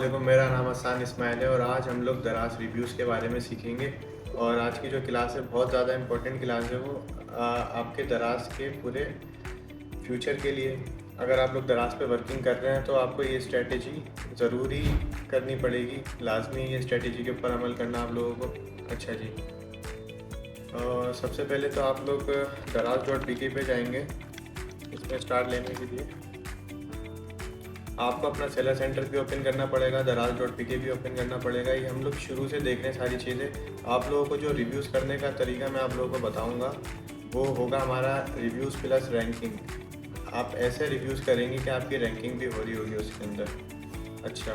अस्सलामुअलैकुम। मेरा नाम हसन इस्माइल है और आज हम लोग दराज रिव्यूज़ के बारे में सीखेंगे। और आज की जो क्लास है बहुत ज़्यादा इम्पोर्टेंट क्लास है। वो आपके दराज के पूरे फ्यूचर के लिए, अगर आप लोग दराज पे वर्किंग कर रहे हैं तो आपको ये स्ट्रेटेजी ज़रूरी करनी पड़ेगी। लाजमी ये स्ट्रेटेजी के ऊपर अमल करना आप लोगों को। अच्छा जी, सबसे पहले तो आप लोग दराज.pk पे जाएंगे। इसमें स्टार्ट लेने के लिए आपको अपना सेलर सेंटर भी ओपन करना पड़ेगा, दराज.pk भी ओपन करना पड़ेगा। ये हम लोग शुरू से देख रहे हैं सारी चीज़ें। आप लोगों को जो रिव्यूज़ करने का तरीका मैं आप लोगों को बताऊंगा वो होगा हमारा रिव्यूज़ प्लस रैंकिंग। आप ऐसे रिव्यूज़ करेंगे कि आपकी रैंकिंग भी हो रही होगी उसके अंदर। अच्छा,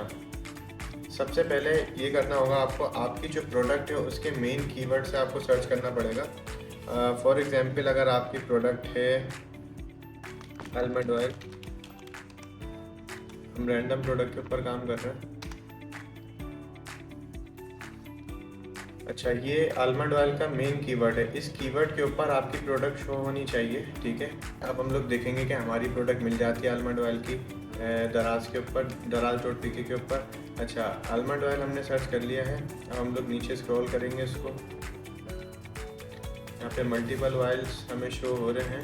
सबसे पहले ये करना होगा आपको, आपकी जो प्रोडक्ट है उसके मेन कीवर्ड से आपको सर्च करना पड़ेगा। फॉर एग्जांपल अगर आपकी प्रोडक्ट है आलमंड ऑयल, हम रैंडम प्रोडक्ट के ऊपर काम कर रहे हैं। अच्छा, ये आलमंड ऑयल का मेन कीवर्ड है। इस कीवर्ड के ऊपर आपकी प्रोडक्ट शो होनी चाहिए, ठीक है। अब हम लोग देखेंगे कि हमारी प्रोडक्ट मिल जाती है आलमंड ऑयल की दराज के ऊपर, दराज.pk के ऊपर। अच्छा, आलमंड ऑयल हमने सर्च कर लिया है। अब हम लोग नीचे स्क्रॉल करेंगे इसको। यहाँ पे मल्टीपल ऑयल्स हमें शो हो रहे हैं।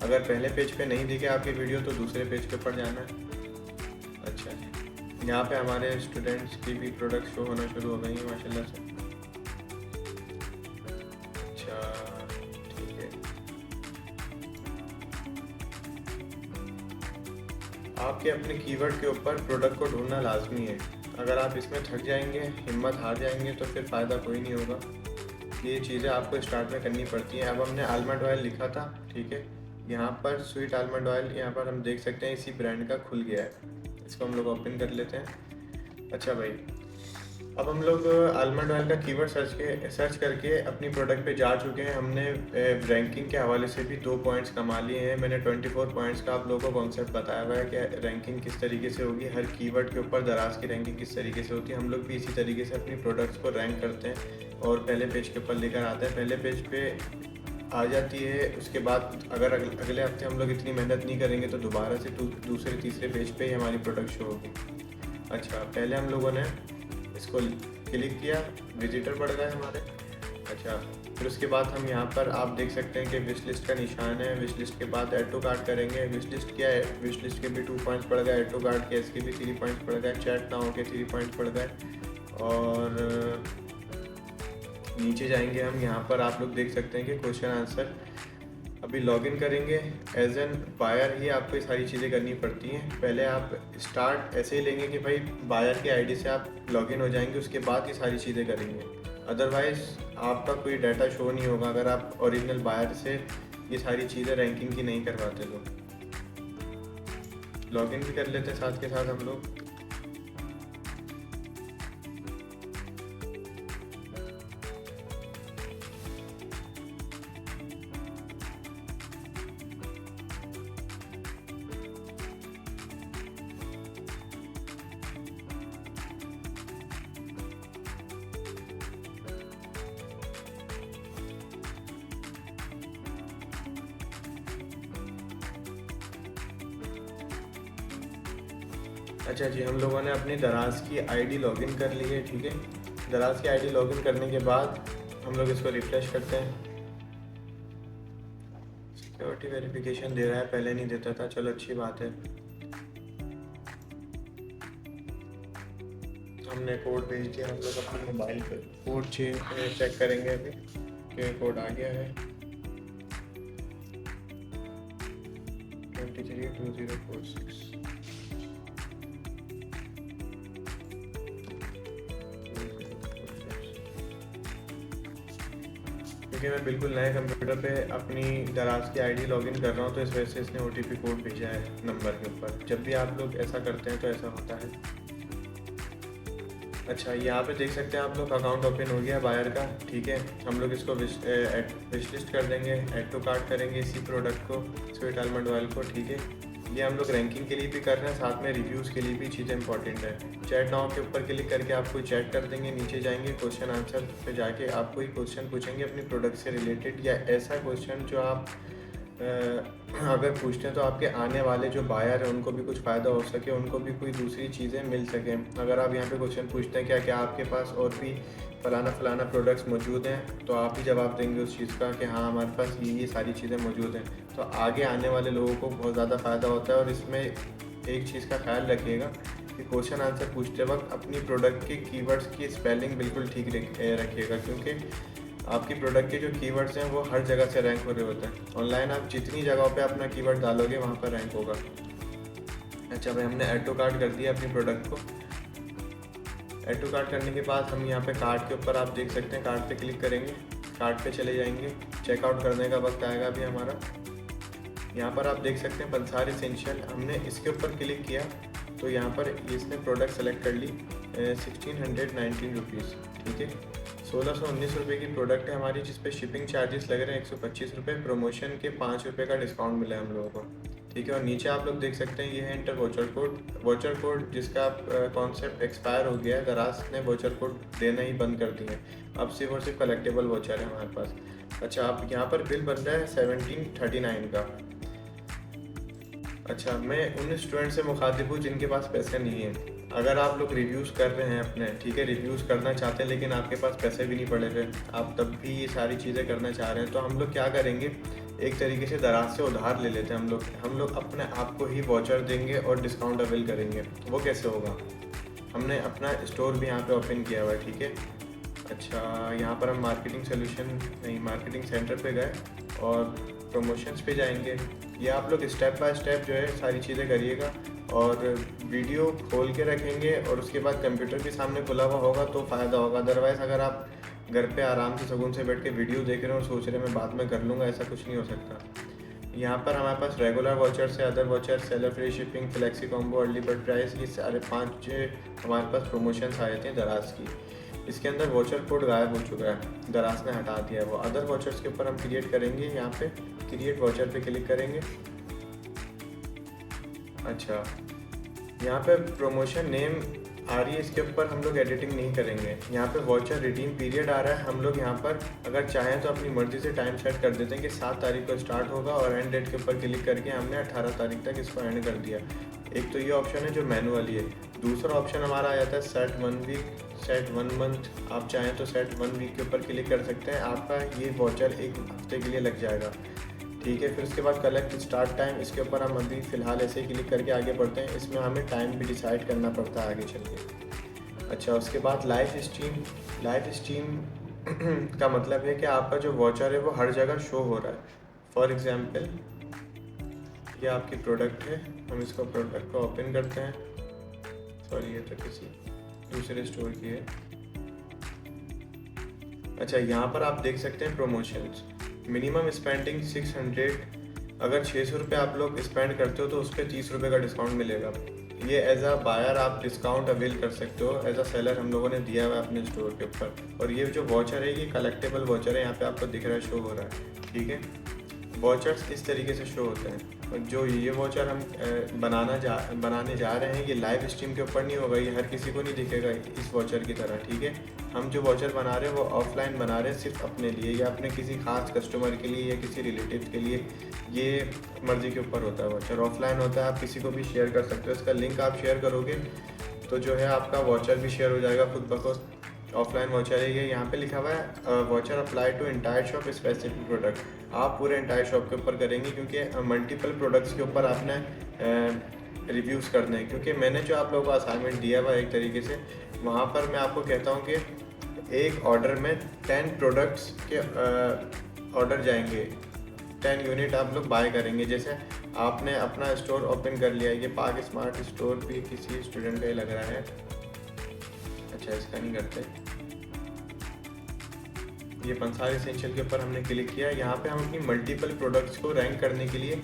अगर पहले पेज पे नहीं दिखे आपकी वीडियो तो दूसरे पेज के ऊपर जाना है। अच्छा, यहाँ पे हमारे स्टूडेंट्स की भी प्रोडक्ट शो होना शुरू हो गई है माशाल्लाह से। अच्छा, ठीक है। आपके अपने कीवर्ड के ऊपर प्रोडक्ट को ढूंढना लाजमी है। अगर आप इसमें थक जाएंगे, हिम्मत हार जाएंगे तो फिर फ़ायदा कोई नहीं होगा। ये चीज़ें आपको स्टार्ट में करनी पड़ती हैं। अब हमने आलमंड ऑयल लिखा था, ठीक है। यहाँ पर स्वीट आलमंड ऑयल, यहाँ पर हम देख सकते हैं इसी ब्रांड का खुल गया है। इसको हम लोग ओपन कर लेते हैं। अच्छा भाई, अब हम लोग आलमंड ऑयल का कीवर्ड सर्च करके अपनी प्रोडक्ट पे जा चुके हैं। हमने रैंकिंग के हवाले से भी 2 पॉइंट्स कमा लिए हैं। मैंने 24 पॉइंट्स का आप लोगों को कॉन्सेप्ट बताया हुआ है कि रैंकिंग किस तरीके से होगी, हर कीवर्ड के ऊपर दराज की रैंकिंग किस तरीके से होती है। हम लोग भी इसी तरीके से अपनी प्रोडक्ट्स को रैंक करते हैं और पहले पेज के ऊपर लेकर आते हैं। पहले पेज पे आ जाती है। उसके बाद अगर अगले हफ्ते हम लोग इतनी मेहनत नहीं करेंगे तो दोबारा से दूसरे तीसरे पेज पे ही हमारी प्रोडक्ट शो होगी। अच्छा, पहले हम लोगों ने इसको क्लिक किया, विजिटर बढ़ गए हमारे। अच्छा, फिर उसके बाद हम यहाँ पर आप देख सकते हैं कि विश लिस्ट का निशान है। विश लिस्ट के बाद ऐड टू कार्ट करेंगे। विश लिस्ट क्या है, विश लिस्ट के भी 2 पॉइंट्स पड़ गए, ऐड टू कार्ट के इसके भी 3 पॉइंट्स पड़ गए, चैट नाउ के 3 पॉइंट्स पड़ गए। और नीचे जाएंगे हम, यहाँ पर आप लोग देख सकते हैं कि क्वेश्चन आंसर। अभी लॉगिन करेंगे। एज एन बायर ही आपको ये सारी चीज़ें करनी पड़ती हैं। पहले आप स्टार्ट ऐसे ही लेंगे कि भाई बायर की आईडी से आप लॉगिन हो जाएंगे, उसके बाद ये सारी चीज़ें करेंगे। अदरवाइज़ आपका कोई डाटा शो नहीं होगा अगर आप ओरिजिनल बायर से ये सारी चीज़ें रैंकिंग की नहीं करवाते। तो लॉगिन भी कर लेते हैं साथ के साथ हम लोग। अच्छा जी, हम लोगों ने अपनी दराज की आईडी लॉगिन कर ली है, ठीक है। दराज की आईडी लॉगिन करने के बाद हम लोग इसको रिफ्रेश करते हैं। सिक्योरिटी वेरिफिकेशन दे रहा है, पहले नहीं देता था, चलो अच्छी बात है। हमने कोड भेज दिया। हम लोग अपने मोबाइल पर कोड चेक करेंगे अभी कि कोड आ गया है 232046। क्योंकि मैं बिल्कुल नए कंप्यूटर पे अपनी दराज की आईडी लॉगिन कर रहा हूँ तो इस वजह से इसने OTP कोड भेजा है नंबर के ऊपर। जब भी आप लोग ऐसा करते हैं तो ऐसा होता है। अच्छा, यहाँ पे देख सकते हैं आप लोग अकाउंट ओपन हो गया बायर का, ठीक है। हम लोग इसको विश लिस्ट कर देंगे, ऐड टू कार्ट करेंगे इसी प्रोडक्ट को, स्वीट आलमंड ऑयल को, ठीक है। ये हम लोग रैंकिंग के लिए भी कर रहे हैं, साथ में रिव्यूज़ के लिए भी चीज़ें इंपॉर्टेंट है। चैट नाउ के ऊपर क्लिक करके आपको चैट कर देंगे। नीचे जाएंगे, क्वेश्चन आंसर पे जाके आपको ही क्वेश्चन पूछेंगे अपनी प्रोडक्ट से रिलेटेड, या ऐसा क्वेश्चन जो आप अगर पूछते हैं तो आपके आने वाले जो बायर हैं उनको भी कुछ फ़ायदा हो सके, उनको भी कोई दूसरी चीज़ें मिल सकें। अगर आप यहाँ पे क्वेश्चन पूछते हैं क्या क्या आपके पास और भी फ़लाना फ़लाना प्रोडक्ट्स मौजूद हैं, तो आप ही जवाब देंगे उस चीज़ का कि हाँ हमारे पास ये सारी चीज़ें मौजूद हैं, तो आगे आने वाले लोगों को बहुत ज़्यादा फ़ायदा होता है। और इसमें एक चीज़ का ख्याल रखिएगा कि क्वेश्चन आंसर पूछते वक्त अपनी प्रोडक्ट के कीवर्ड्स की स्पेलिंग बिल्कुल ठीक रखिएगा, क्योंकि आपकी प्रोडक्ट के जो कीवर्ड्स हैं वो हर जगह से रैंक हो रहे होते हैं। ऑनलाइन आप जितनी जगहों पे अपना कीवर्ड डालोगे वहाँ पर रैंक होगा। अच्छा भाई, हमने ऐड टू कार्ट कर दिया अपनी प्रोडक्ट को। ऐड टू कार्ट करने के बाद हम यहाँ पे कार्ट के ऊपर आप देख सकते हैं, कार्ट पे क्लिक करेंगे, कार्ट पे चले जाएंगे, चेकआउट करने का वक्त आएगा अभी हमारा। यहाँ पर आप देख सकते हैं पंसार एसेंशियल, हमने इसके ऊपर क्लिक किया तो यहाँ पर इसने प्रोडक्ट सेलेक्ट कर ली 1619 रुपीज़, ठीक है। 1619 रुपये की प्रोडक्ट है हमारी, जिस पे शिपिंग चार्जेस लग रहे हैं 125 रुपये, प्रमोशन के 5 रुपये का डिस्काउंट मिला है हम लोगों को, ठीक है। और नीचे आप लोग देख सकते हैं ये है इंटर वोचर कोड जिसका कॉन्सेप्ट एक्सपायर हो गया है। दराज ने वोचर कोड देना ही बंद कर दिए, अब सिर्फ और सिर्फ कलेक्टेबल वोचर है हमारे पास। अच्छा, अब यहाँ पर बिल बन रहा है 1739 का। अच्छा, मैं उन स्टूडेंट से मुखातिब हूँ जिनके पास पैसे नहीं है। अगर आप लोग रिव्यूज़ कर रहे हैं अपने, ठीक है, रिव्यूज़ करना चाहते हैं लेकिन आपके पास पैसे भी नहीं पड़े हुए, आप तब भी ये सारी चीज़ें करना चाह रहे हैं, तो हम लोग क्या करेंगे, एक तरीके से दराज से उधार ले लेते हैं हम लोग अपने आप को ही वॉचर देंगे और डिस्काउंट अवेल करेंगे। वो कैसे होगा, हमने अपना स्टोर भी यहाँ पे ओपन किया हुआ है, ठीक है। अच्छा, यहाँ पर हम मार्केटिंग सेंटर पे गए और प्रमोशंस पे जाएंगे। ये आप लोग स्टेप बाय स्टेप जो है सारी चीज़ें करिएगा, और वीडियो खोल के रखेंगे और उसके बाद कंप्यूटर के सामने खुला हुआ होगा तो फ़ायदा होगा। अदरवाइज़ अगर आप घर पे आराम से सुकून से बैठ के वीडियो देख रहे हो और सोच रहे हैं मैं बाद में कर लूँगा, ऐसा कुछ नहीं हो सकता। यहाँ पर हमारे पास रेगुलर वॉचर से other watcher, seller free shipping, flexi combo, early bird price, ये सारे 5 हमारे पास प्रमोशंस आए थे दराज की। इसके अंदर वॉचर कोड गायब हो चुका है, दराज ने हटा दिया है वो। अदर वॉचर्स के ऊपर हम क्रिएट करेंगे, यहाँ पे क्रिएट वॉचर पे क्लिक करेंगे। अच्छा, यहाँ पे प्रमोशन नेम आ रही है, इसके ऊपर हम लोग एडिटिंग नहीं करेंगे। यहाँ पे वॉचर रिडीम पीरियड आ रहा है, हम लोग यहाँ पर अगर चाहें तो अपनी मर्जी से टाइम सेट कर देते हैं कि 7 तारीख को स्टार्ट होगा, और एंड डेट के ऊपर क्लिक करके हमने 18 तारीख तक इसको एंड कर दिया। एक तो ये ऑप्शन है जो मैनुअली है। दूसरा ऑप्शन हमारा आ जाता है सेट 1 वीक, सेट 1 मंथ। आप चाहें तो सेट 1 वीक के ऊपर क्लिक कर सकते हैं, आपका ये वॉचर 1 हफ्ते के लिए लग जाएगा, ठीक है। फिर उसके बाद कलेक्ट स्टार्ट टाइम, इसके ऊपर हम अभी फ़िलहाल ऐसे ही क्लिक करके आगे बढ़ते हैं। इसमें हमें टाइम भी डिसाइड करना पड़ता है आगे चल के। अच्छा, उसके बाद लाइव स्ट्रीम का मतलब है कि आपका जो वॉचर है वो हर जगह शो हो रहा है। फॉर एग्जांपल ये आपकी प्रोडक्ट है, हम इसको प्रोडक्ट को ओपन करते हैं। सॉरी, ये तो किसी दूसरे स्टोर की है। अच्छा, यहाँ पर आप देख सकते हैं प्रमोशंस, मिनिमम स्पेंडिंग 600, अगर 600 रुपये आप लोग स्पेंड करते हो तो उस पर 30 रुपये का डिस्काउंट मिलेगा। ये एज अ बायर आप डिस्काउंट अवेल कर सकते हो, एज अ सेलर हम लोगों ने दिया हुआ है अपने स्टोर के ऊपर। और ये जो वॉचर है ये कलेक्टेबल वॉचर है, यहाँ पे आपको दिख रहा है, शो हो रहा है, ठीक है। वॉचर्स इस तरीके से शो होते हैं। और जो ये वॉचर हम बनाने जा रहे हैं ये लाइव स्ट्रीम के ऊपर नहीं होगा, ये हर किसी को नहीं दिखेगा इस वॉचर की तरह, ठीक है। हम जो वॉचर बना रहे हैं वो ऑफलाइन बना रहे हैं, सिर्फ अपने लिए या अपने किसी खास कस्टमर के लिए या किसी रिलेटिव के लिए, ये मर्ज़ी के ऊपर होता है। वॉचर ऑफलाइन होता है, आप किसी को भी शेयर कर सकते हो। इसका लिंक आप शेयर करोगे तो जो है आपका वॉचर भी शेयर हो जाएगा खुद ब खुद। ऑफलाइन वॉचर है ये, यहाँ पे लिखा हुआ है voucher apply to entire shop specific product. आप पूरे एंटायर शॉप के ऊपर करेंगे क्योंकि मल्टीपल प्रोडक्ट्स के ऊपर आपने रिव्यूज़ करने हैं। क्योंकि मैंने जो आप लोगों को असाइनमेंट दिया हुआ एक तरीके से, वहाँ पर मैं आपको कहता हूँ कि एक ऑर्डर में 10 प्रोडक्ट्स के ऑर्डर जाएंगे, 10 यूनिट आप लोग बाय करेंगे। जैसे आपने अपना स्टोर ओपन कर लिया, ये पाक स्मार्ट स्टोर भी किसी स्टूडेंट का ही लग रहा है। अच्छा, इसका नहीं करते। ये पंसार एसेंशियल के ऊपर हमने क्लिक किया। यहाँ पे हम अपनी मल्टीपल प्रोडक्ट्स को रैंक करने के लिए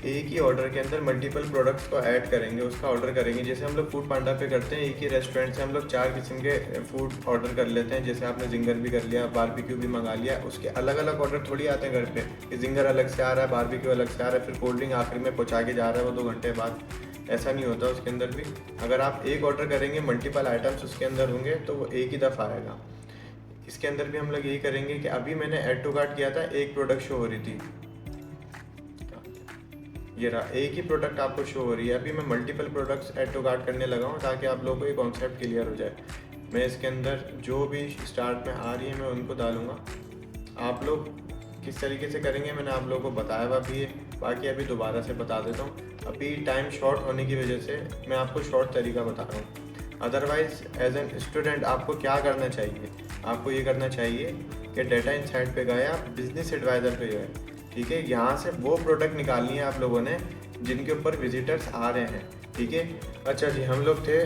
एक ही ऑर्डर के अंदर मल्टीपल प्रोडक्ट्स को ऐड करेंगे, उसका ऑर्डर करेंगे। जैसे हम लोग फूड पांडा पे करते हैं, एक ही रेस्टोरेंट से हम लोग 4 किस्म के फूड ऑर्डर कर लेते हैं। जैसे आपने जिंगर भी कर लिया, बारबेक्यू भी मंगा लिया, उसके अलग अलग ऑर्डर थोड़ी आते हैं घर पे कि जिंगर अलग से आ रहा है, बारबेक्यू अलग से आ रहा है, फिर कोल्ड ड्रिंक आखिर में पहुँचा के जा रहा है वो 2 घंटे बाद। ऐसा नहीं होता उसके अंदर भी। अगर आप एक ऑर्डर करेंगे, मल्टीपल आइटम्स उसके अंदर होंगे तो वो एक ही दफ़ा आएगा। इसके अंदर भी हम लोग यही करेंगे कि अभी मैंने ऐड टू कार्ट किया था, एक प्रोडक्ट शो हो रही थी, ये रहा, एक ही प्रोडक्ट आपको शो हो रही है। अभी मैं multiple products add to cart करने लगा हूँ ताकि आप लोगों को ये कॉन्सेप्ट क्लियर हो जाए। मैं इसके अंदर जो भी स्टार्ट में आ रही है मैं उनको डालूँगा। आप लोग किस तरीके से करेंगे मैंने आप लोगों को बताया हुआ भी है, बाकी अभी दोबारा से बता देता हूँ। अभी टाइम शॉर्ट होने की वजह से मैं आपको शॉर्ट तरीका बता रहा हूँ। अदरवाइज़ एज एन स्टूडेंट आपको क्या करना चाहिए, आपको ये करना चाहिए कि डेटा इनसाइट पे गए, आप बिजनेस एडवाइज़र पे गए, ठीक है। यहाँ से वो प्रोडक्ट निकालनी है आप लोगों ने जिनके ऊपर विजिटर्स आ रहे हैं, ठीक है। अच्छा जी, हम लोग थे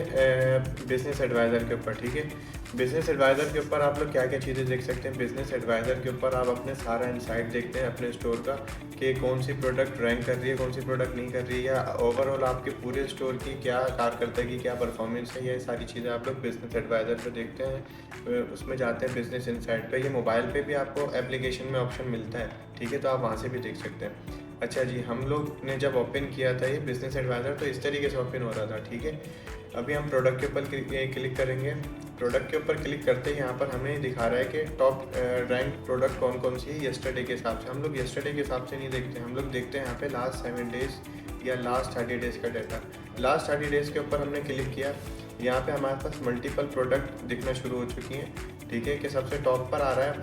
बिजनेस एडवाइज़र के ऊपर, ठीक है। बिजनेस एडवाइज़र के ऊपर आप लोग क्या क्या चीज़ें देख सकते हैं। बिजनेस एडवाइज़र के ऊपर आप अपने सारा इनसाइट देखते हैं अपने स्टोर का, कि कौन सी प्रोडक्ट रैंक कर रही है, कौन सी प्रोडक्ट नहीं कर रही है, या ओवरऑल आपके पूरे स्टोर की क्या कारकर्दगी की क्या परफॉर्मेंस है। ये सारी चीज़ें आप लोग बिजनेस एडवाइज़र पे देखते हैं। उसमें जाते हैं बिजनेस इनसाइट पे, ये मोबाइल पे भी आपको एप्लीकेशन में ऑप्शन मिलता है, ठीक है, तो आप वहाँ से भी देख सकते हैं। अच्छा जी, हम लोग ने जब ओपन किया था ये बिजनेस एडवाइज़र तो इस तरीके से ओपन हो रहा था, ठीक है। अभी हम प्रोडक्ट के ऊपर क्लिक करेंगे। प्रोडक्ट के ऊपर क्लिक करते ही यहाँ पर हमें दिखा रहा है कि टॉप रैंक प्रोडक्ट कौन कौन सी है येस्टरडे के हिसाब से। हम लोग येस्टरडे के हिसाब से नहीं देखते, हम लोग देखते हैं यहाँ पे लास्ट 7 डेज़ या लास्ट 30 डेज़ का डाटा। लास्ट 30 डेज़ के ऊपर हमने क्लिक किया, यहाँ पे हमारे पास मल्टीपल प्रोडक्ट दिखना शुरू हो चुकी हैं, ठीक है। कि सबसे टॉप पर आ रहा है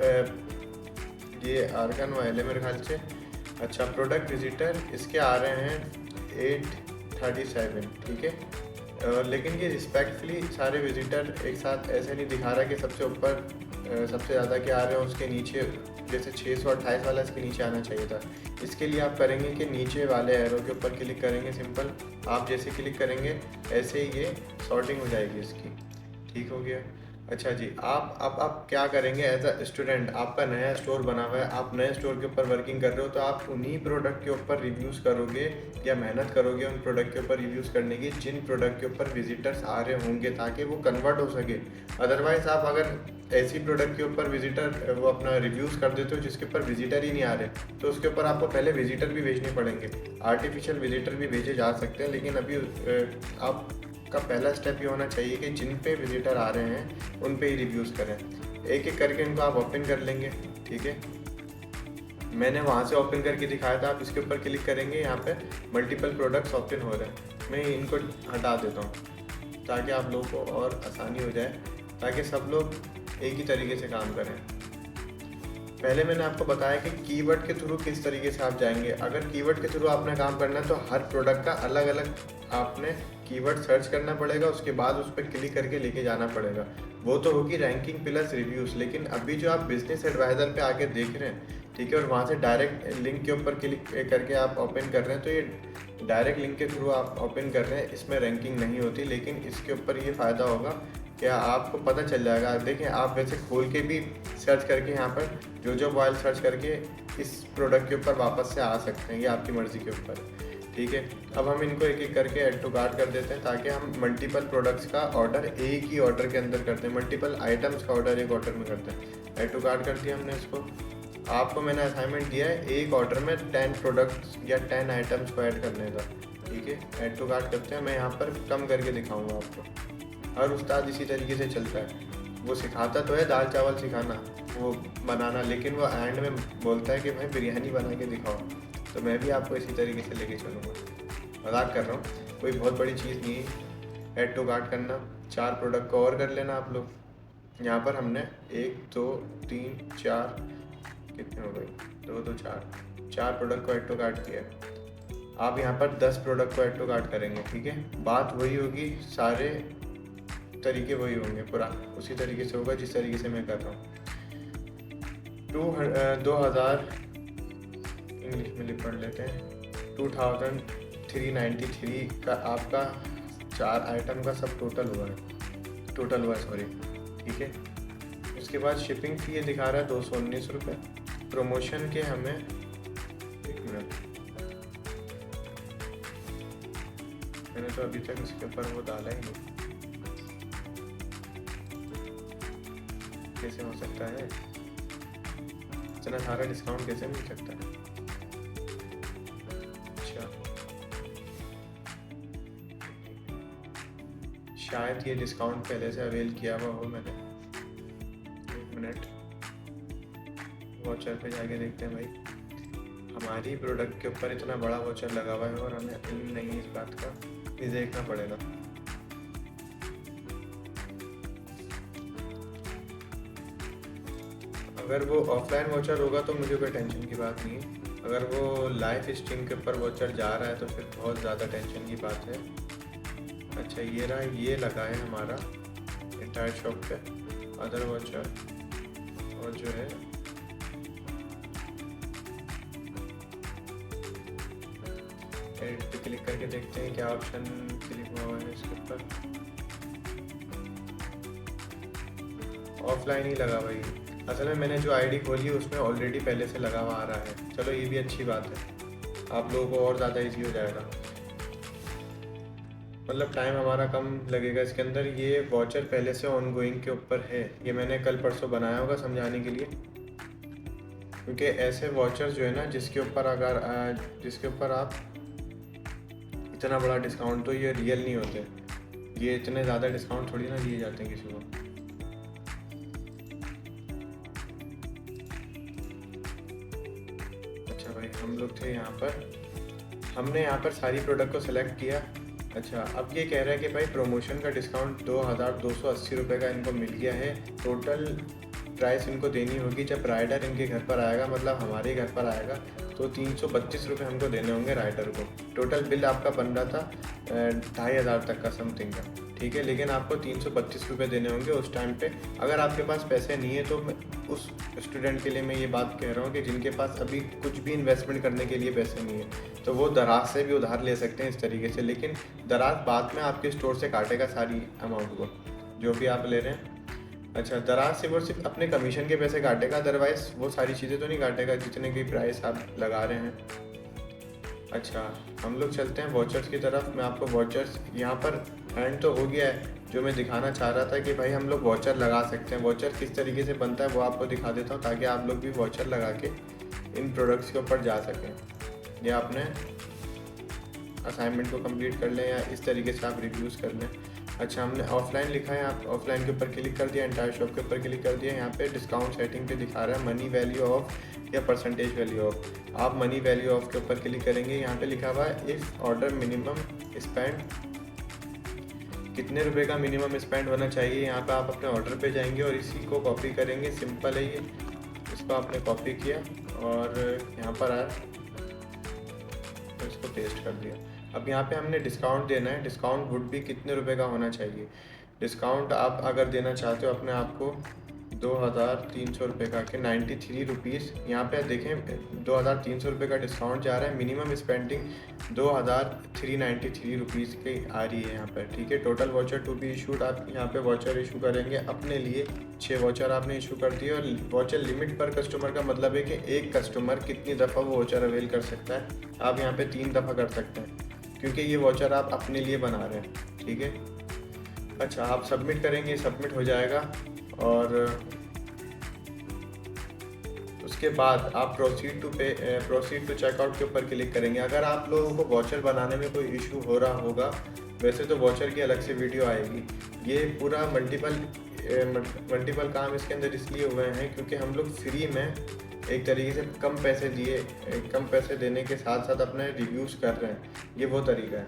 ये आर्गन वाले है मेरे ख्याल से। अच्छा, प्रोडक्ट विजिटर इसके आ रहे हैं 837, ठीक है। लेकिन ये रिस्पेक्टफुली सारे विजिटर एक साथ ऐसे नहीं दिखा रहा कि सबसे ऊपर सबसे ज़्यादा क्या आ रहे हैं, उसके नीचे जैसे 628 वाला इसके नीचे आना चाहिए था। इसके लिए आप करेंगे कि नीचे वाले एरो के ऊपर क्लिक करेंगे, सिंपल। आप जैसे क्लिक करेंगे ऐसे ही ये सॉर्टिंग हो जाएगी इसकी, ठीक हो गया। अच्छा जी, आप क्या करेंगे एज अ स्टूडेंट, आपका नया स्टोर बना हुआ है, आप नए स्टोर के ऊपर वर्किंग कर रहे हो, तो आप उन्हीं प्रोडक्ट के ऊपर रिव्यूज़ करोगे या मेहनत करोगे उन प्रोडक्ट के ऊपर रिव्यूज़ करने की जिन प्रोडक्ट के ऊपर विजिटर्स आ रहे होंगे, ताकि वो कन्वर्ट हो सके। अदरवाइज़ आप अगर ऐसी प्रोडक्ट के ऊपर विजिटर वो अपना रिव्यूज़ कर देते हो जिसके ऊपर विजिटर ही नहीं आ रहे, तो उसके ऊपर आपको पहले विजिटर भी भेजने पड़ेंगे। आर्टिफिशियल विजिटर भी भेजे जा सकते हैं, लेकिन अभी आप का पहला स्टेप ये होना चाहिए कि जिन पे विजिटर आ रहे हैं उन पे ही रिव्यूज़ करें। एक एक करके इनको आप ओपन कर लेंगे, ठीक है। मैंने वहाँ से ओपन करके दिखाया था, आप इसके ऊपर क्लिक करेंगे, यहाँ पे मल्टीपल प्रोडक्ट्स ओपन हो रहे हैं। मैं इनको हटा देता हूँ ताकि आप लोगों को और आसानी हो जाए, ताकि सब लोग एक ही तरीके से काम करें। पहले मैंने आपको बताया कि कीवर्ड के थ्रू किस तरीके से आप जाएंगे। अगर कीवर्ड के थ्रू आपने काम करना है तो हर प्रोडक्ट का अलग अलग आपने कीवर्ड सर्च करना पड़ेगा, उसके बाद उस पर क्लिक करके लेके जाना पड़ेगा। वो तो होगी रैंकिंग प्लस रिव्यूज़। लेकिन अभी जो आप बिजनेस एडवाइज़र पे आके देख रहे हैं, ठीक है, और वहाँ से डायरेक्ट लिंक के ऊपर क्लिक करके आप ओपन कर रहे हैं, तो ये डायरेक्ट लिंक के थ्रू आप ओपन कर रहे हैं, इसमें रैंकिंग नहीं होती। लेकिन इसके ऊपर ये फ़ायदा होगा कि आपको पता चल जाएगा। देखें, आप वैसे खोल के भी सर्च करके यहाँ पर जो मोबाइल सर्च करके इस प्रोडक्ट के ऊपर वापस से आ सकते हैं, ये आपकी मर्ज़ी के ऊपर, ठीक है। अब हम इनको एक एक करके ऐड टू कार्ट कर देते हैं, ताकि हम मल्टीपल प्रोडक्ट्स का ऑर्डर एक ही ऑर्डर के अंदर करते हैं, मल्टीपल आइटम्स का ऑर्डर एक ऑर्डर में करते हैं। ऐड टू कार्ट कर दिया हमने इसको। आपको मैंने असाइनमेंट दिया है एक ऑर्डर में 10 प्रोडक्ट्स या 10 आइटम्स को ऐड करने का, ठीक है। ऐड टू कार्ट करते हैं, मैं यहाँ पर कम करके दिखाऊँगा आपको। हर उस्ताद इसी तरीके से चलता है, वो सिखाता तो है दाल चावल सिखाना, वो बनाना, लेकिन वो एंड में बोलता है कि भाई बिरयानी बना के दिखाओ। तो मैं भी आपको इसी तरीके से लेके चलूँगा, मजाक कर रहा हूँ, कोई बहुत बड़ी चीज़ नहीं है। ऐड टू कार्ट करना, 4 प्रोडक्ट को और कर लेना आप लोग। यहाँ पर हमने 1 2 3 4 कितने हो गए, 2 2 4 प्रोडक्ट को ऐड टू कार्ट किया। आप यहाँ पर 10 प्रोडक्ट को ऐड टू कार्ट करेंगे, ठीक है। बात वही होगी, सारे तरीके वही होंगे, पूरा उसी तरीके से होगा जिस तरीके से मैं कर रहा हूँ। 2000 इंग्लिश में लिख पढ़ लेते हैं, 2393 का आपका 4 आइटम का सब टोटल हुआ है, सॉरी, ठीक है। उसके बाद शिपिंग फी ये दिखा रहा है 219 रुपये। प्रमोशन के हमें, एक मिनट, मैंने तो अभी तक इसके ऊपर वो डाला ही नहीं, कैसे हो सकता है इतना सारा डिस्काउंट, कैसे मिल सकता है। अच्छा, शायद ये डिस्काउंट पहले से अवेल किया हुआ हो मैंने। एक मिनट, वाउचर पे जाके देखते हैं भाई। हमारी प्रोडक्ट के ऊपर इतना बड़ा वाउचर लगा हुआ है और हमें इल्म नहीं है इस बात का, ये देखना पड़ेगा। अगर वो ऑफलाइन वाउचर होगा तो मुझे कोई टेंशन की बात नहीं है, अगर वो लाइव स्ट्रीम के ऊपर वाउचर जा रहा है तो फिर बहुत ज़्यादा टेंशन की बात है। अच्छा ये रहा, ये लगा है हमारा एंटायर शॉप पे अदर वाउचर, और जो है एडिट पे क्लिक करके देखते हैं क्या ऑप्शन क्लिक हुआ है इसके ऊपर। ऑफलाइन ही लगा भाई, असल में मैंने जो आईडी खोली है उसमें ऑलरेडी पहले से लगा हुआ आ रहा है। चलो ये भी अच्छी बात है, आप लोगों को और ज़्यादा इजी हो जाएगा, मतलब टाइम हमारा कम लगेगा इसके अंदर। ये वाउचर पहले से ऑनगोइंग के ऊपर है, ये मैंने कल परसों बनाया होगा समझाने के लिए, क्योंकि ऐसे वाउचर जो है ना जिसके ऊपर आप इतना बड़ा डिस्काउंट, तो ये रियल नहीं होते, ये इतने ज़्यादा डिस्काउंट थोड़ी ना दिए जाते हैं किसी को। अच्छा भाई हम लोग थे यहाँ पर, हमने यहाँ पर सारी प्रोडक्ट को सिलेक्ट किया। अच्छा अब ये कह रहा है कि भाई प्रमोशन का डिस्काउंट 2280 रुपये का इनको मिल गया है। टोटल प्राइस इनको देनी होगी जब राइडर इनके घर पर आएगा, मतलब हमारे घर पर आएगा, तो 332 रुपये हमको देने होंगे राइडर को। टोटल बिल आपका बन रहा था 2500 तक का समथिंग का, ठीक है, लेकिन आपको 332 रुपये देने होंगे उस टाइम पे। अगर आपके पास पैसे नहीं है तो मैं उस स्टूडेंट के लिए मैं ये बात कह रहा हूँ कि जिनके पास अभी कुछ भी इन्वेस्टमेंट करने के लिए पैसे नहीं है तो वो दराज से भी उधार ले सकते हैं इस तरीके से, लेकिन दराज बाद में आपके स्टोर से काटेगा सारी अमाउंट को जो भी आप ले रहे हैं। अच्छा दराज से वो सिर्फ अपने कमीशन के पैसे काटेगा, अदरवाइज वो सारी चीज़ें तो नहीं काटेगा जितने की प्राइस आप लगा रहे हैं। अच्छा हम लोग चलते हैं वॉचर्स की तरफ। मैं आपको वॉचर्स यहाँ पर एंड तो हो गया है, जो मैं दिखाना चाह रहा था कि भाई हम लोग वॉचर लगा सकते हैं। वॉचर किस तरीके से बनता है वो आपको दिखा देता हूँ ताकि आप लोग भी वॉचर लगा के इन प्रोडक्ट्स के ऊपर जा सकें, या अपने असाइनमेंट को कंप्लीट कर लें, या इस तरीके से आप रिव्यूज़ कर लें। अच्छा हमने ऑफलाइन लिखा है, आप ऑफलाइन के ऊपर क्लिक कर दिया, एंटायर शॉप के ऊपर क्लिक कर दिया। यहाँ पे डिस्काउंट सेटिंग पे दिखा रहा है मनी वैल्यू ऑफ या परसेंटेज वैल्यू ऑफ। आप मनी वैल्यू ऑफ के ऊपर क्लिक करेंगे, यहाँ पे लिखा हुआ है इफ़ ऑर्डर मिनिमम स्पेंड, कितने रुपए का मिनिमम स्पेंड होना चाहिए। यहाँ पे आप अपने ऑर्डर पे जाएंगे और इसी को कॉपी करेंगे, सिंपल है ये। इसको आपने कॉपी किया और यहाँ पर आया तो इसको पेस्ट कर दिया। अब यहाँ पे हमने डिस्काउंट देना है, डिस्काउंट वुड भी कितने रुपए का होना चाहिए। डिस्काउंट आप अगर देना चाहते हो अपने आप को 2300 रुपये का के 93 रुपीज़, यहाँ पे देखें 2300 रुपये का डिस्काउंट जा रहा है। मिनिमम स्पेंडिंग 2393 रुपीज़ की आ रही है यहाँ पर, ठीक है। Total voucher to be issued, आप यहाँ पे वाउचर इशू करेंगे अपने लिए 6 वाउचर आपने इशू कर दिए। और वाउचर लिमिट पर कस्टमर का मतलब है कि एक कस्टमर कितनी दफ़ा वो वाउचर अवेल कर सकता है। आप यहाँ पे 3 दफ़ा कर सकते हैं क्योंकि ये वाउचर आप अपने लिए बना रहे हैं, ठीक है। अच्छा आप सबमिट करेंगे, सबमिट हो जाएगा और उसके बाद आप प्रोसीड टू चेकआउट के ऊपर क्लिक करेंगे। अगर आप लोगों को वाउचर बनाने में कोई इशू हो रहा होगा, वैसे तो वाउचर की अलग से वीडियो आएगी। ये पूरा मल्टीपल काम इसके अंदर इसलिए हुए हैं क्योंकि हम लोग फ्री में एक तरीके से कम पैसे देने के साथ साथ अपने रिव्यूज़ कर रहे हैं। ये वो तरीका है।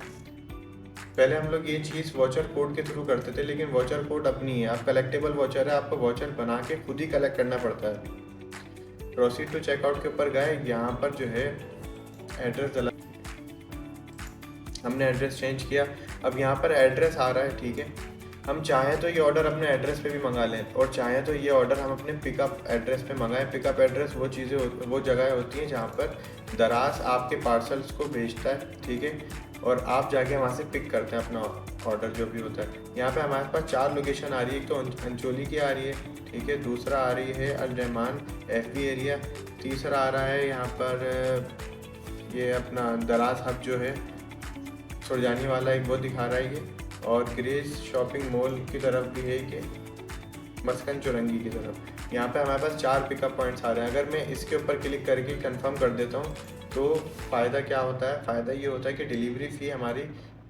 पहले हम लोग ये चीज़ वाउचर कोड के थ्रू करते थे, लेकिन वाउचर कोड अपनी है, आप कलेक्टेबल वाउचर है, आपको वाउचर बना के खुद ही कलेक्ट करना पड़ता है। प्रोसीड टू चेकआउट के ऊपर गए, यहाँ पर जो है एड्रेस डाला, हमने एड्रेस चेंज किया। अब यहाँ पर एड्रेस आ रहा है, ठीक है। हम चाहें तो ये ऑर्डर अपने एड्रेस पे भी मंगा लें और चाहें तो ये ऑर्डर हम अपने पिकअप एड्रेस पे मंगाएं। पिकअप एड्रेस वो जगह होती हैं जहाँ पर दराज आपके पार्सल्स को भेजता है, ठीक है, और आप जाके वहाँ से पिक करते हैं अपना ऑर्डर जो भी होता है। यहाँ पे हमारे पास 4 लोकेशन आ रही है, एक तो अंचोली की आ रही है, ठीक है, दूसरा आ रही है अल रहमान FB एरिया, तीसरा आ रहा है यहाँ पर ये अपना दराज हब जो है सुरजानी वाला एक वो दिखा रहा है ये, और ग्रेस शॉपिंग मॉल की तरफ भी है कि मस्कन चौरंगी की तरफ। यहाँ पे हमारे पास 4 पिकअप पॉइंट्स आ रहे हैं। अगर मैं इसके ऊपर क्लिक करके कंफर्म कर देता हूँ तो फ़ायदा क्या होता है, फ़ायदा ये होता है कि डिलीवरी फ़ी हमारी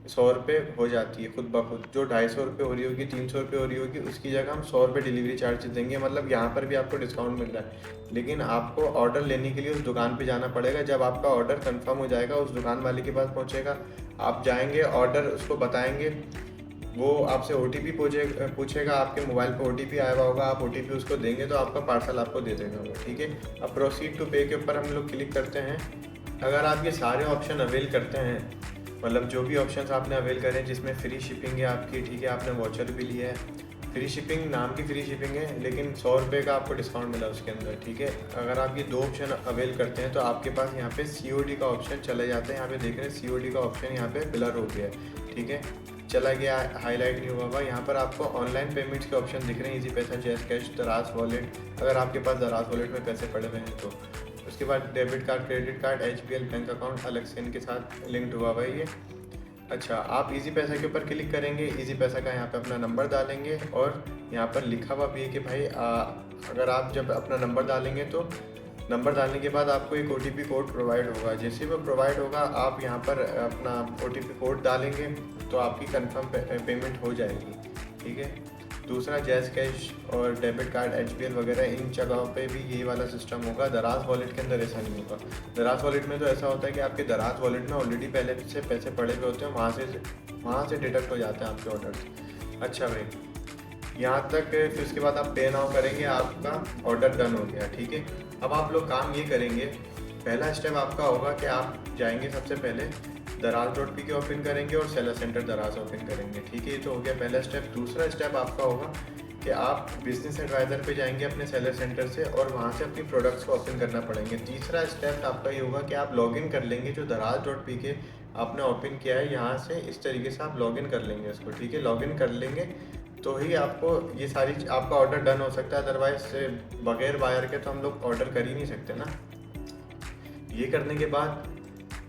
100 रुपये हो जाती है खुद ब खुद। जो 250 रुपये हो रही होगी, 300 रुपये हो रही होगी, उसकी जगह हम 100 रुपये डिलीवरी चार्जेस देंगे। मतलब यहाँ पर भी आपको डिस्काउंट मिल रहा है। लेकिन आपको ऑर्डर लेने के लिए उस दुकान पे जाना पड़ेगा। जब आपका ऑर्डर कंफर्म हो जाएगा, उस दुकान वाले के पास पहुँचेगा, आप जाएंगे, ऑर्डर उसको बताएंगे, वो आपसे OTP पूछेगा, आपके मोबाइल पे OTP आया हुआ होगा, आप OTP उसको देंगे तो आपका पार्सल आपको दे देगा वो। ठीक है, अब प्रोसीड टू पे के ऊपर हम लोग क्लिक करते हैं। अगर आप ये सारे ऑप्शन अवेल करते हैं, मतलब जो भी ऑप्शंस आपने अवेल करें जिसमें फ्री शिपिंग है आपकी, ठीक है, आपने वॉचर भी लिया है, फ्री शिपिंग नाम की फ्री शिपिंग है, लेकिन 100 रुपये का आपको डिस्काउंट मिला उसके अंदर। ठीक है, अगर आप ये 2 ऑप्शन अवेल करते हैं तो आपके पास यहाँ पे COD का ऑप्शन चले जाते हैं। यहाँ पे देख रहे हैं COD का ऑप्शन यहाँ पे ब्लर हो गया है। ठीक है, चला गया, हाईलाइट नहीं हुआ। यहाँ पर आपको ऑनलाइन पेमेंट्स के ऑप्शन दिख रहे हैं, इजी पैसा, जैस कैश, दराज वॉलेट, अगर आपके पास दराज वॉलेट में पैसे पड़े हुए हैं तो। उसके बाद debit card, credit card, HBL bank account अलग से इनके साथ लिंक्ड हुआ हुआ है ये। अच्छा, आप इजी पैसा के ऊपर क्लिक करेंगे, इजी पैसा का यहाँ पे अपना नंबर डालेंगे और यहाँ पर लिखा हुआ भी है कि भाई अगर आप जब अपना नंबर डालेंगे तो नंबर डालने के बाद आपको एक OTP कोड प्रोवाइड होगा। जैसे वो प्रोवाइड होगा, आप यहाँ पर अपना OTP कोड डालेंगे तो आपकी कंफर्म पेमेंट हो जाएगी। ठीक है, दूसरा जैस कैश और डेबिट कार्ड, HBL वगैरह, इन जगहों पे भी यही वाला सिस्टम होगा। दराज वॉलेट के अंदर ऐसा नहीं होगा। दराज वॉलेट में तो ऐसा होता है कि आपके दराज वॉलेट में ऑलरेडी पहले से पैसे पड़े हुए होते हैं, वहाँ से डिडक्ट हो जाते हैं आपके ऑर्डर। अच्छा भाई, यहाँ तक फिर उसके बाद आप पे नाउ करेंगे, आपका ऑर्डर डन हो गया। ठीक है, अब आप लोग काम ये करेंगे, पहला स्टेप आपका होगा कि आप जाएंगे सबसे पहले दराज.pk ओपन करेंगे और सेलर सेंटर दराज ओपन करेंगे। ठीक है, ये तो हो गया पहला स्टेप। दूसरा स्टेप आपका होगा कि आप बिजनेस एडवाइज़र पे जाएंगे अपने सेलर सेंटर से और वहाँ से अपनी प्रोडक्ट्स को ओपन करना पड़ेंगे। तीसरा स्टेप आपका ये होगा कि आप लॉगिन कर लेंगे, जो दराज.pk आपने ओपन किया है यहाँ से इस तरीके से आप लॉगिन कर लेंगे उसको। ठीक है, लॉगिन कर लेंगे तो ही आपको ये सारी आपका ऑर्डर डन हो सकता है, अदरवाइज बगैर बायर के तो हम लोग ऑर्डर कर ही नहीं सकते ना। ये करने के बाद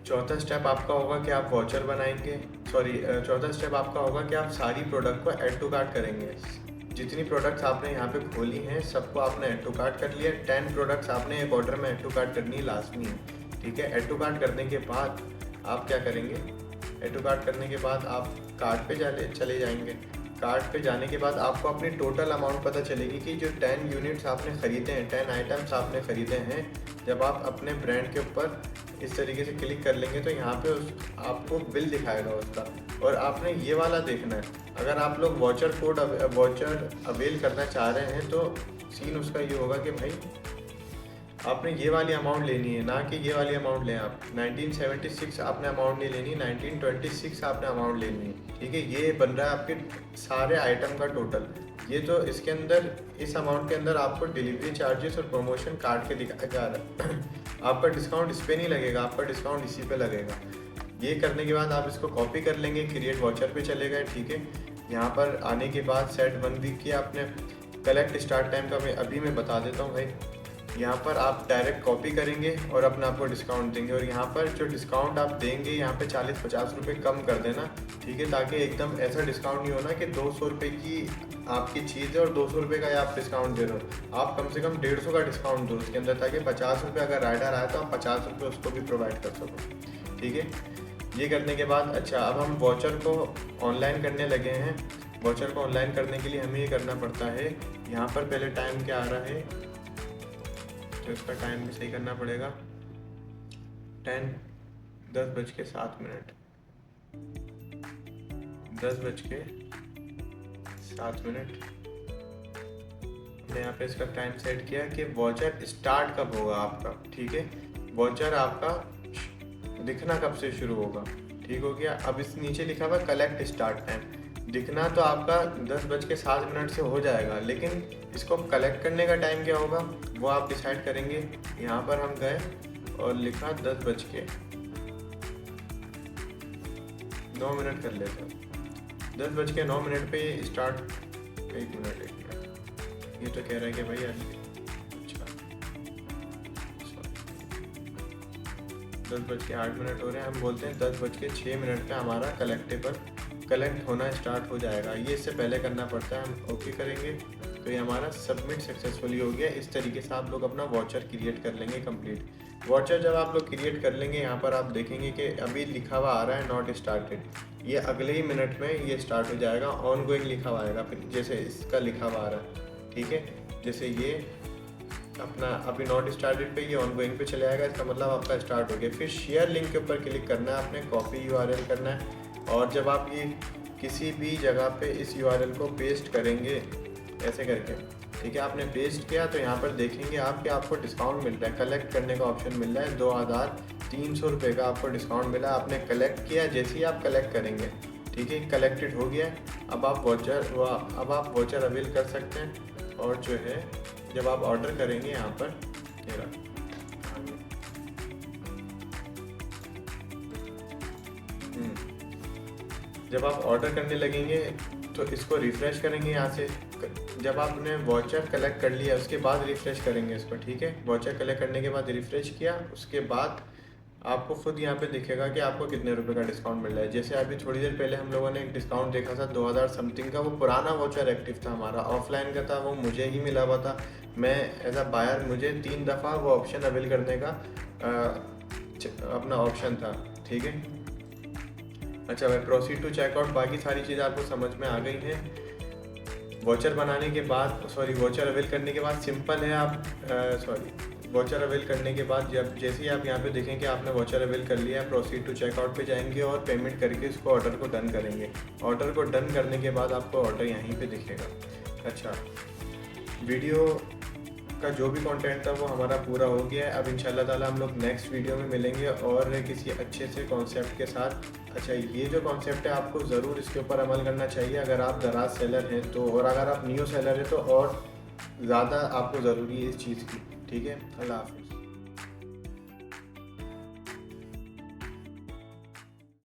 चौथा स्टेप आपका होगा कि आप वॉचर बनाएंगे, चौथा स्टेप आपका होगा कि आप सारी प्रोडक्ट को ऐड टू कार्ट करेंगे। जितनी प्रोडक्ट्स आपने यहाँ पे खोली हैं सबको आपने ऐड टू कार्ट कर लिया। 10 प्रोडक्ट्स आपने एक ऑर्डर में ऐड टू कार्ट करनी है, लाजमी है। ठीक है, ऐड टू कार्ट करने के बाद आप क्या करेंगे, ऐड टू कार्ट करने के बाद आप कार्ट पे चले जाएंगे। कार्ट पे जाने के बाद आपको अपनी टोटल अमाउंट पता चलेगी कि जो 10 यूनिट्स आपने ख़रीदे हैं, 10 आइटम्स आपने ख़रीदे हैं। जब आप अपने ब्रांड के ऊपर इस तरीके से क्लिक कर लेंगे तो यहाँ पे आपको बिल दिखाएगा उसका, और आपने ये वाला देखना है। अगर आप लोग वॉचर अवेल करना चाह रहे हैं तो सीन उसका ये होगा कि भाई आपने ये वाली अमाउंट लेनी है, ना कि ये वाली अमाउंट लें आप। 1976 आपने अमाउंट नहीं लेनी, 1926 आपने अमाउंट लेनी है। ठीक है, ये बन रहा है आपके सारे आइटम का टोटल। ये तो इसके अंदर, इस अमाउंट के अंदर आपको डिलीवरी चार्जेस और प्रमोशन काट के दिखाया जा रहा है। आपका डिस्काउंट इस पर नहीं लगेगा, आपका डिस्काउंट इसी पे लगेगा। ये करने के बाद आप इसको कॉपी कर लेंगे, क्रिएट वॉचर पे चले गए। ठीक है, यहाँ पर आने के बाद सेट 1 वीक की आपने कलेक्ट स्टार्ट टाइम का मैं बता देता हूँ भाई। यहाँ पर आप डायरेक्ट कॉपी करेंगे और अपने आप को डिस्काउंट देंगे, और यहाँ पर जो डिस्काउंट आप देंगे यहाँ पे 40-50 रुपये कम कर देना। ठीक है, ताकि एकदम ऐसा डिस्काउंट नहीं होना कि 200 रुपये की आपकी चीज़ है और 200 रुपये का आप डिस्काउंट दे रहे हो। आप कम से कम 150 का डिस्काउंट दो उसके अंदर, ताकि 50 रुपये अगर राइडर आया तो आप 50 रुपये उसको भी प्रोवाइड कर सको। ठीक है, ये करने के बाद अच्छा, अब हम वॉचर को ऑनलाइन करने लगे हैं। वॉचर को ऑनलाइन करने के लिए हमें ये करना पड़ता है, यहाँ पर पहले टाइम क्या आ रहा है तो इसका टाइम भी सही करना पड़ेगा। 10:07 हमने यहाँ पे इसका टाइम सेट किया कि वॉचर स्टार्ट कब होगा आपका। ठीक है, वॉचर आपका दिखना कब से शुरू होगा। ठीक हो गया, अब इस नीचे लिखा हुआ कलेक्ट स्टार्ट टाइम, दिखना तो आपका 10:07 से हो जाएगा, लेकिन इसको कलेक्ट करने का टाइम क्या होगा वो आप डिसाइड करेंगे। यहाँ पर हम गए और लिखा 10:09 कर लेते हैं। 10:09 पे स्टार्ट। एक मिनट, ये तो कह रहा है कि भाई अच्छा 10:08 हो रहे हैं, हम बोलते हैं 10:06 पे हमारा कलेक्ट होना स्टार्ट हो जाएगा। ये इससे पहले करना पड़ता है, हम ओके करेंगे। तो ये हमारा सबमिट सक्सेसफुली हो गया। इस तरीके से आप लोग अपना वाउचर क्रिएट कर लेंगे कंप्लीट। वाउचर जब आप लोग क्रिएट कर लेंगे, यहाँ पर आप देखेंगे कि अभी लिखा हुआ आ रहा है नॉट स्टार्टेड, ये अगले ही मिनट में ये स्टार्ट हो जाएगा। ऑन गोइंग लिखा हुआ आएगा, फिर जैसे इसका लिखा हुआ आ रहा है, ठीक है, जैसे ये अपना अभी नॉट स्टार्टेड पे ये ऑन गोइंग पे चले आएगा, इसका मतलब आपका स्टार्ट हो गया। फिर शेयर लिंक के ऊपर क्लिक करना है, आपने कॉपी यूआरएल करना है, और जब आप ये किसी भी जगह पे इस यूआरएल को पेस्ट करेंगे ऐसे करके, ठीक है, आपने पेस्ट किया तो यहाँ पर देखेंगे आप कि आपको डिस्काउंट मिल रहा है, कलेक्ट करने का ऑप्शन मिल रहा है, 2300 रुपये का आपको डिस्काउंट मिला। आपने कलेक्ट किया, जैसे ही आप कलेक्ट करेंगे, ठीक है, कलेक्टेड हो गया। अब आप वाउचर अवेल कर सकते हैं। और जो है जब आप ऑर्डर करेंगे यहाँ पर जब आप ऑर्डर करने लगेंगे तो इसको रिफ़्रेश करेंगे यहाँ से। जब आपने वाउचर कलेक्ट कर लिया उसके बाद रिफ़्रेश करेंगे इसको, ठीक है, वाउचर कलेक्ट करने के बाद रिफ़्रेश किया, उसके बाद आपको खुद यहाँ पे दिखेगा कि आपको कितने रुपए का डिस्काउंट मिल रहा है। जैसे अभी थोड़ी देर पहले हम लोगों ने एक डिस्काउंट देखा था 2000 समथिंग का, वो पुराना वाउचर एक्टिव था हमारा, ऑफलाइन का था, वो मुझे ही मिला हुआ था। मैं एज अ बायर, मुझे 3 दफ़ा वो ऑप्शन अवेल करने का अपना ऑप्शन था, ठीक है। अच्छा भाई, प्रोसीड टू चेकआउट, बाकी सारी चीज़ें आपको समझ में आ गई हैं। वाउचर बनाने के बाद वाउचर अवेल करने के बाद सिंपल है, आप वाउचर अवेल करने के बाद जैसे ही आप यहाँ पे देखें कि आपने वाउचर अवेल कर लिया है, प्रोसीड टू चेकआउट पे जाएंगे और पेमेंट करके इसको ऑर्डर को डन करेंगे। ऑर्डर को डन करने के बाद आपको ऑर्डर यहीं पे दिखेगा। अच्छा, वीडियो का जो भी कंटेंट था वो हमारा पूरा हो गया है। अब इंशाल्लाह ताला हम लोग नेक्स्ट वीडियो में मिलेंगे और किसी अच्छे से कॉन्सेप्ट के साथ। अच्छा, ये जो कॉन्सेप्ट है आपको ज़रूर इसके ऊपर अमल करना चाहिए अगर आप दराज सेलर हैं तो, और अगर आप न्यू सेलर हैं तो और ज़्यादा आपको ज़रूरी है इस चीज़ की, ठीक है। अल्लाह हाफ़िज़।